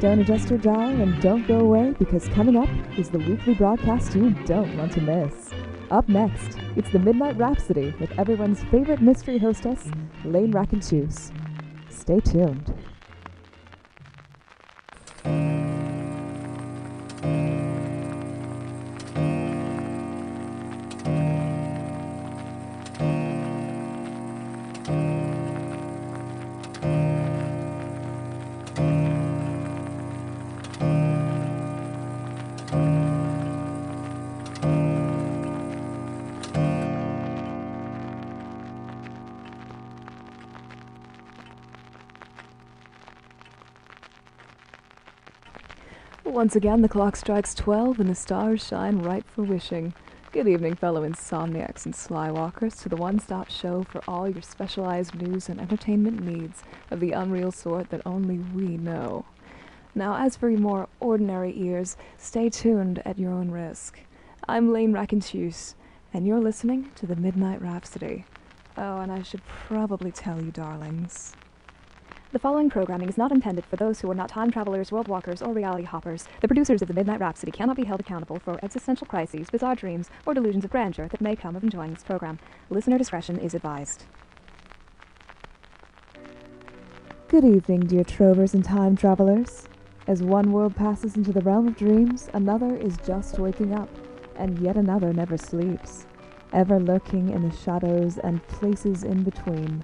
Don't adjust your dial and don't go away, because coming up is the weekly broadcast you don't want to miss. Up next, it's the Midnight Rhapsody with everyone's favorite mystery hostess, Layne Raconteuse. Stay tuned. Once again, the clock strikes 12 and the stars shine ripe for wishing. Good evening, fellow insomniacs and slywalkers, to the one-stop show for all your specialized news and entertainment needs of the unreal sort that only we know. Now, as for your more ordinary ears, stay tuned at your own risk. I'm Layne Raconteuse, and you're listening to the Midnight Rhapsody. Oh, and I should probably tell you, darlings. The following programming is not intended for those who are not time travelers, world walkers, or reality hoppers. The producers of the Midnight Rhapsody cannot be held accountable for existential crises, bizarre dreams, or delusions of grandeur that may come of enjoying this program. Listener discretion is advised. Good evening, dear trovers and time travelers. As one world passes into the realm of dreams, another is just waking up, and yet another never sleeps, ever lurking in the shadows and places in between.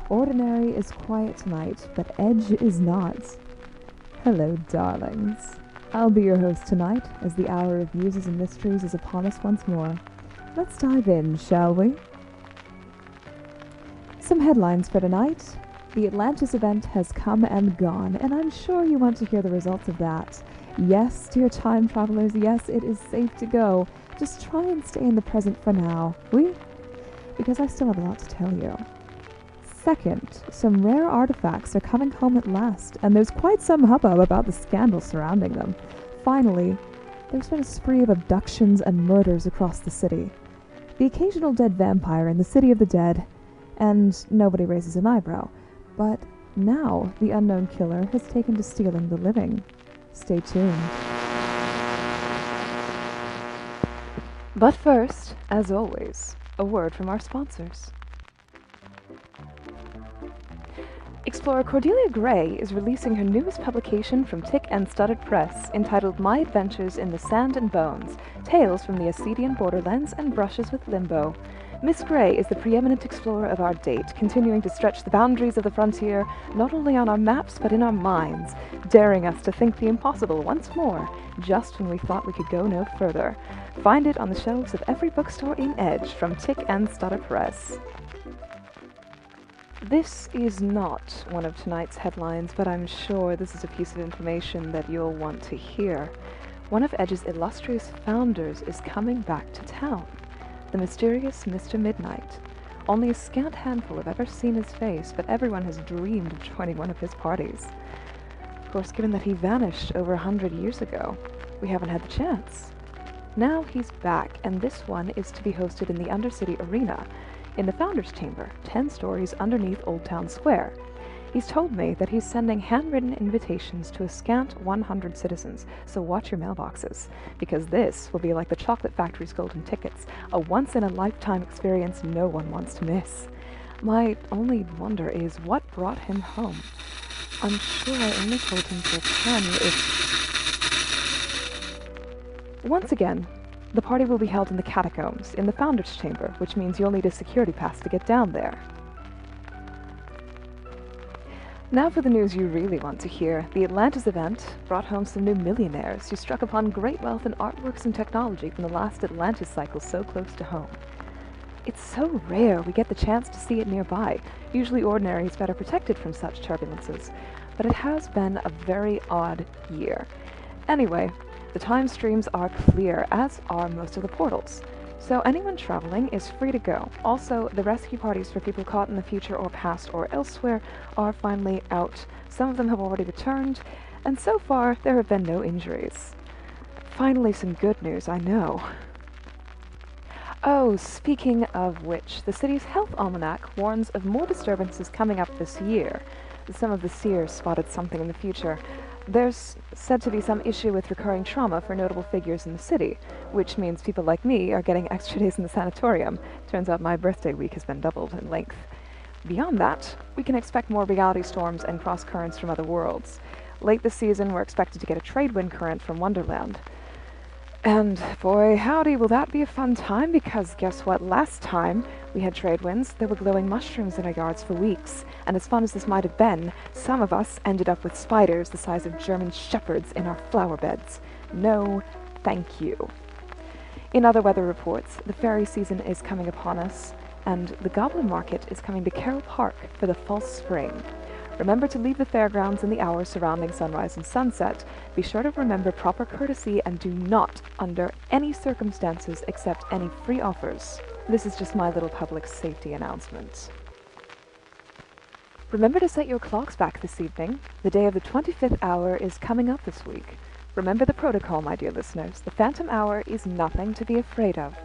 Ordinary is quiet tonight, but Edge is not. Hello, darlings. I'll be your host tonight, as the hour of muses and mysteries is upon us once more. Let's dive in, shall we? Some headlines for tonight. The Atlantis event has come and gone, and I'm sure you want to hear the results of that. Yes, dear time travelers, yes, it is safe to go. Just try and stay in the present for now, oui? Because I still have a lot to tell you. Second, some rare artifacts are coming home at last, and there's quite some hubbub about the scandal surrounding them. Finally, there's been a spree of abductions and murders across the city. The occasional dead vampire in the city of the dead, and nobody raises an eyebrow. But now the unknown killer has taken to stealing the living. Stay tuned. But first, as always, a word from our sponsors. Explorer Cordelia Gray is releasing her newest publication from Tick and Studded Press, entitled My Adventures in the Sand and Bones, Tales from the Ascidian Borderlands and Brushes with Limbo. Miss Gray is the preeminent explorer of our date, continuing to stretch the boundaries of the frontier, not only on our maps but in our minds, daring us to think the impossible once more, just when we thought we could go no further. Find it on the shelves of every bookstore in Edge from Tick and Studded Press. This is not one of tonight's headlines, but I'm sure this is a piece of information that you'll want to hear. One of Edge's illustrious founders is coming back to town. The mysterious Mr. Midnight. Only a scant handful have ever seen his face, but everyone has dreamed of joining one of his parties. Of course, given that he vanished over 100 years ago, we haven't had the chance. Now he's back, and this one is to be hosted in the Undercity Arena, in the Founders Chamber, 10 stories underneath Old Town Square. He's told me that he's sending handwritten invitations to a scant 100 citizens, so watch your mailboxes, because this will be like the Chocolate Factory's golden tickets, a once-in-a-lifetime experience no one wants to miss. My only wonder is what brought him home. I'm sure I only told him to return if... Once again, the party will be held in the catacombs, in the Founders Chamber, which means you'll need a security pass to get down there. Now for the news you really want to hear. The Atlantis event brought home some new millionaires who struck upon great wealth in artworks and technology from the last Atlantis cycle so close to home. It's so rare we get the chance to see it nearby. Usually Ordinary is better protected from such turbulences, but it has been a very odd year. Anyway, the time streams are clear, as are most of the portals. So anyone traveling is free to go. Also, the rescue parties for people caught in the future or past or elsewhere are finally out. Some of them have already returned, and so far there have been no injuries. Finally some good news, I know. Oh, speaking of which, the city's health almanac warns of more disturbances coming up this year. Some of the seers spotted something in the future. There's said to be some issue with recurring trauma for notable figures in the city, which means people like me are getting extra days in the sanatorium. Turns out my birthday week has been doubled in length. Beyond that, we can expect more reality storms and cross-currents from other worlds. Late this season, we're expected to get a trade wind current from Wonderland. And boy, howdy, will that be a fun time, because guess what? Last time we had trade winds, there were glowing mushrooms in our yards for weeks, and as fun as this might have been, some of us ended up with spiders the size of German shepherds in our flower beds. No, thank you. In other weather reports, the fairy season is coming upon us, and the Goblin Market is coming to Carroll Park for the false spring. Remember to leave the fairgrounds in the hours surrounding sunrise and sunset. Be sure to remember proper courtesy and do not, under any circumstances, accept any free offers. This is just my little public safety announcement. Remember to set your clocks back this evening. The day of the 25th hour is coming up this week. Remember the protocol, my dear listeners. The phantom hour is nothing to be afraid of.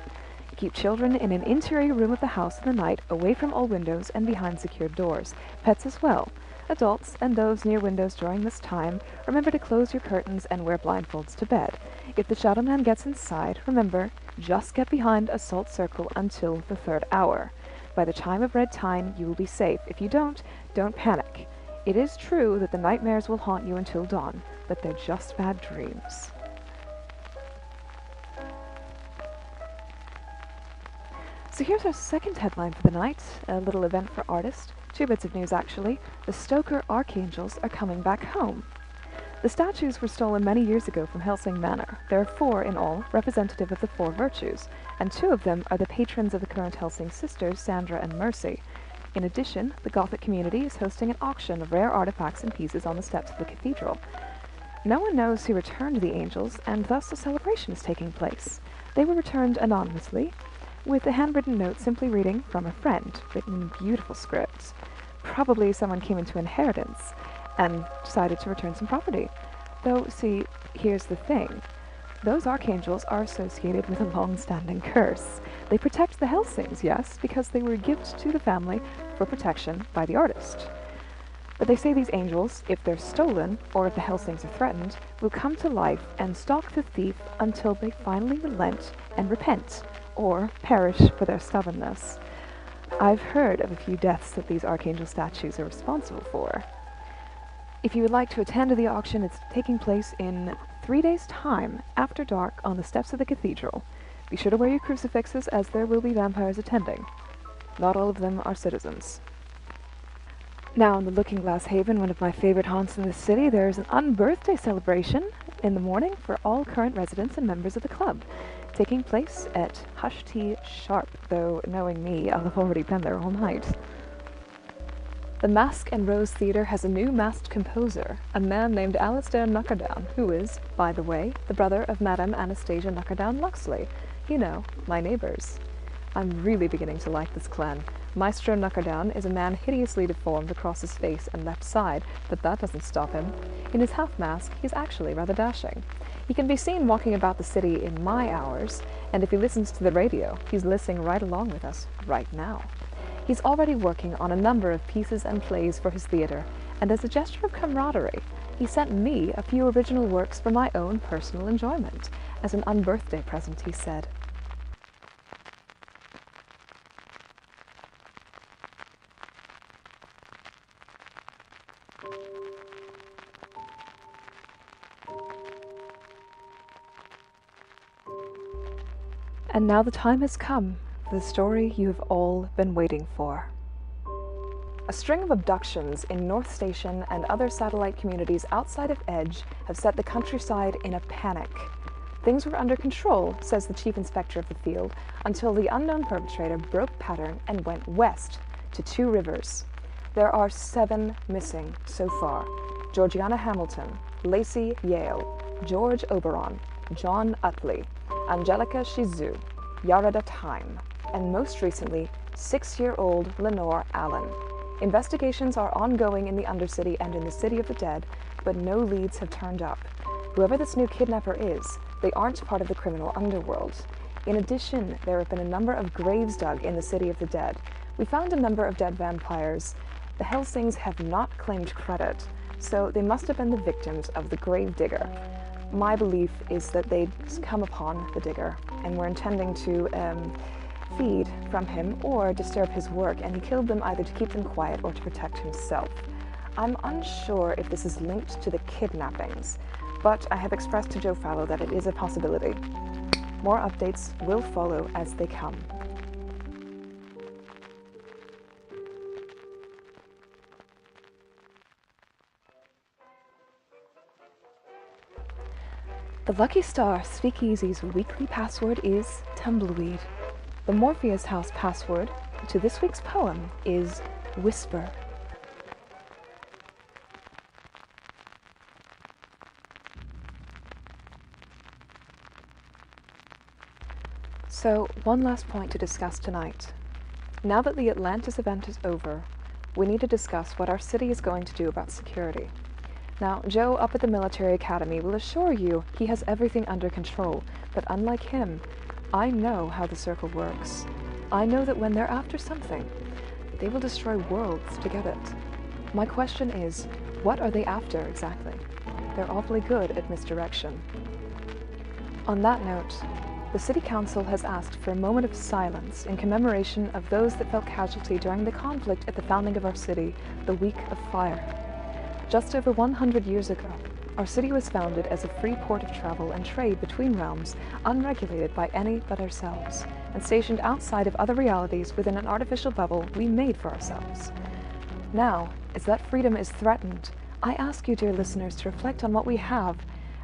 Keep children in an interior room of the house in the night, away from all windows and behind secured doors. Pets as well. Adults and those near windows during this time, remember to close your curtains and wear blindfolds to bed. If the Shadow Man gets inside, remember, just get behind a salt circle until the 3rd hour. By the chime of red time, you will be safe. If you don't panic. It is true that the nightmares will haunt you until dawn, but they're just bad dreams. So here's our second headline for the night, a little event for artists. 2 bits of news, actually. The Stoker Archangels are coming back home. The statues were stolen many years ago from Helsing Manor. There are 4 in all, representative of the 4 virtues, and 2 of them are the patrons of the current Helsing sisters, Sandra and Mercy. In addition, the Gothic community is hosting an auction of rare artifacts and pieces on the steps of the cathedral. No one knows who returned the angels, and thus a celebration is taking place. They were returned anonymously, with a handwritten note simply reading, "From a friend," written in beautiful script. Probably someone came into inheritance and decided to return some property. Though, see, here's the thing. Those archangels are associated with a long-standing curse. They protect the Helsings, yes, because they were a gift to the family for protection by the artist. But they say these angels, if they're stolen, or if the Helsings are threatened, will come to life and stalk the thief until they finally relent and repent, or perish for their stubbornness. I've heard of a few deaths that these archangel statues are responsible for. If you would like to attend the auction, it's taking place in 3 days' time, after dark, on the steps of the cathedral. Be sure to wear your crucifixes, as there will be vampires attending. Not all of them are citizens. Now, in the Looking Glass Haven, one of my favorite haunts in the city, there is an unbirthday celebration in the morning for all current residents and members of the club, taking place at Hush Tea Sharp, though knowing me, I'll have already been there all night. The Mask and Rose Theatre has a new masked composer, a man named Alistair Knuckerdown, who is, by the way, the brother of Madame Anastasia Knuckerdown-Luxley. You know, my neighbours. I'm really beginning to like this clan. Maestro Knuckerdown is a man hideously deformed across his face and left side, but that doesn't stop him. In his half-mask, he's actually rather dashing. He can be seen walking about the city in my hours, and if he listens to the radio, he's listening right along with us right now. He's already working on a number of pieces and plays for his theatre, and as a gesture of camaraderie, he sent me a few original works for my own personal enjoyment. As an unbirthday present, he said. And now the time has come for the story you have all been waiting for. A string of abductions in North Station and other satellite communities outside of Edge have set the countryside in a panic. Things were under control, says the chief inspector of the field, until the unknown perpetrator broke pattern and went west to 2 rivers. There are 7 missing so far. Georgiana Hamilton, Lacey Yale, George Oberon, John Utley, Angelica Shizu, Yarada Time, and most recently, 6-year-old Lenore Allen. Investigations are ongoing in the Undercity and in the City of the Dead, but no leads have turned up. Whoever this new kidnapper is, they aren't part of the criminal underworld. In addition, there have been a number of graves dug in the City of the Dead. We found a number of dead vampires. The Helsings have not claimed credit, so they must have been the victims of the grave digger. My belief is that they'd come upon the digger and were intending to feed from him or disturb his work, and he killed them either to keep them quiet or to protect himself. I'm unsure if this is linked to the kidnappings, but I have expressed to Joe Fallow that it is a possibility. More updates will follow as they come. The Lucky Star Speakeasy's weekly password is Tumbleweed. The Morpheus House password to this week's poem is Whisper. So, one last point to discuss tonight. Now that the Atlantis event is over, we need to discuss what our city is going to do about security. Now, Joe up at the military academy will assure you he has everything under control, but unlike him, I know how the circle works. I know that when they're after something, they will destroy worlds to get it. My question is, what are they after exactly? They're awfully good at misdirection. On that note, the City Council has asked for a moment of silence in commemoration of those that fell casualty during the conflict at the founding of our city, the Week of Fire. Just over 100 years ago, our city was founded as a free port of travel and trade between realms, unregulated by any but ourselves, and stationed outside of other realities within an artificial bubble we made for ourselves. Now, as that freedom is threatened, I ask you, dear listeners, to reflect on what we have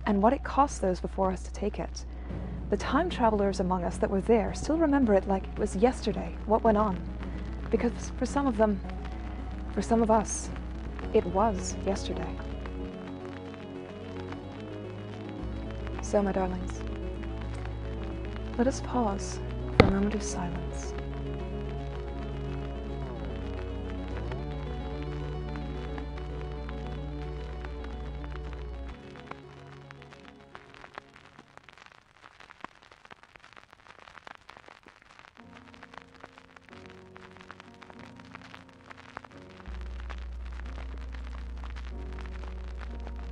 and what it cost those before us to take it. The time travelers among us that were there still remember it like it was yesterday, what went on. Because for some of them, for some of us, it was yesterday. So, my darlings, let us pause for a moment of silence.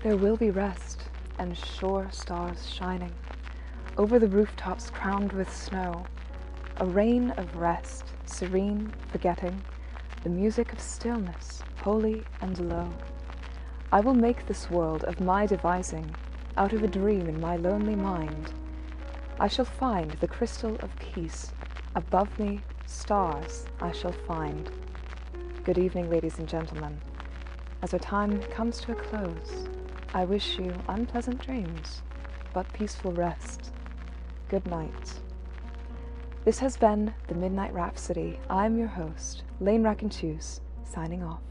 There will be rest and sure stars shining over the rooftops crowned with snow, a rain of rest, serene, forgetting, the music of stillness, holy and low. I will make this world of my devising, out of a dream in my lonely mind. I shall find the crystal of peace, above me stars I shall find. Good evening, ladies and gentlemen. As our time comes to a close, I wish you unpleasant dreams, but peaceful rest. Good night. This has been the Midnight Rhapsody. I'm your host, Layne Raconteuse, signing off.